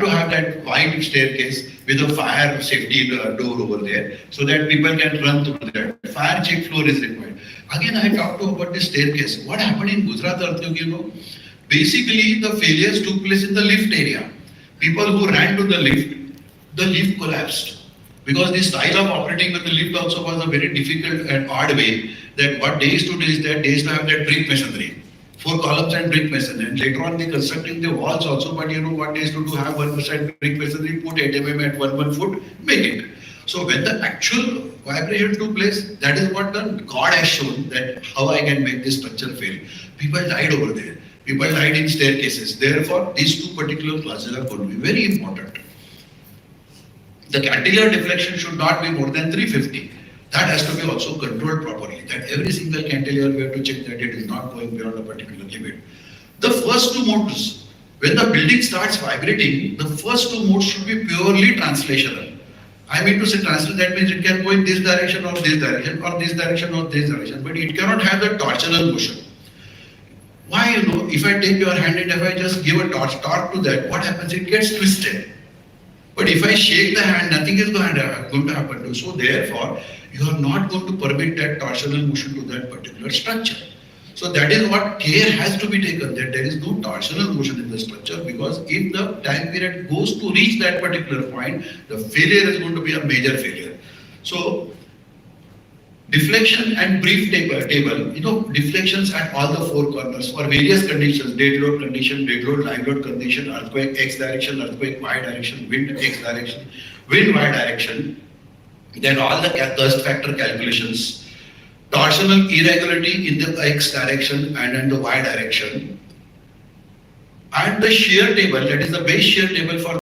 to have that wide staircase with a fire safety door over there so that people can run through that. Fire check floor is required. Again, I talked about the staircase. What happened in Gujarat earthquake, Basically, the failures took place in the lift area. People who ran to the lift collapsed. Because the style of operating with the lift also was a very difficult and odd way. That what they used to do is that they used to have that brick masonry, 4 columns and brick masonry. And later on, they constructing the walls also. But what they used to do, have 1% brick masonry, put 8 mm at 1 foot, make it. So when the actual vibration took place, that is what the God has shown that how I can make this structure fail. People died over there. People died in staircases. Therefore, these two particular classes are going to be very important. The cantilever deflection should not be more than 350. That has to be also controlled properly. That every single cantilever we have to check that it is not going beyond a particular limit. The first two modes, when the building starts vibrating, the first two modes should be purely translational. I mean to say translation, that means it can go in this direction or this direction or this direction or this direction, but it cannot have the torsional motion. Why, if I take your hand and if I just give a torque to that, what happens? It gets twisted. But if I shake the hand, nothing is going to happen to. So therefore, you are not going to permit that torsional motion to that particular structure. So that is what care has to be taken, that there is no torsional motion in the structure, because if the time period goes to reach that particular point, the failure is going to be a major failure. So deflection and brief table, deflections at all the 4 corners for various conditions, dead load condition, dead load, live load condition, earthquake X direction, earthquake Y direction, wind X direction, wind Y direction, then all the thrust factor calculations, torsional irregularity in the X direction and in the Y direction, and the shear table, that is the base shear table for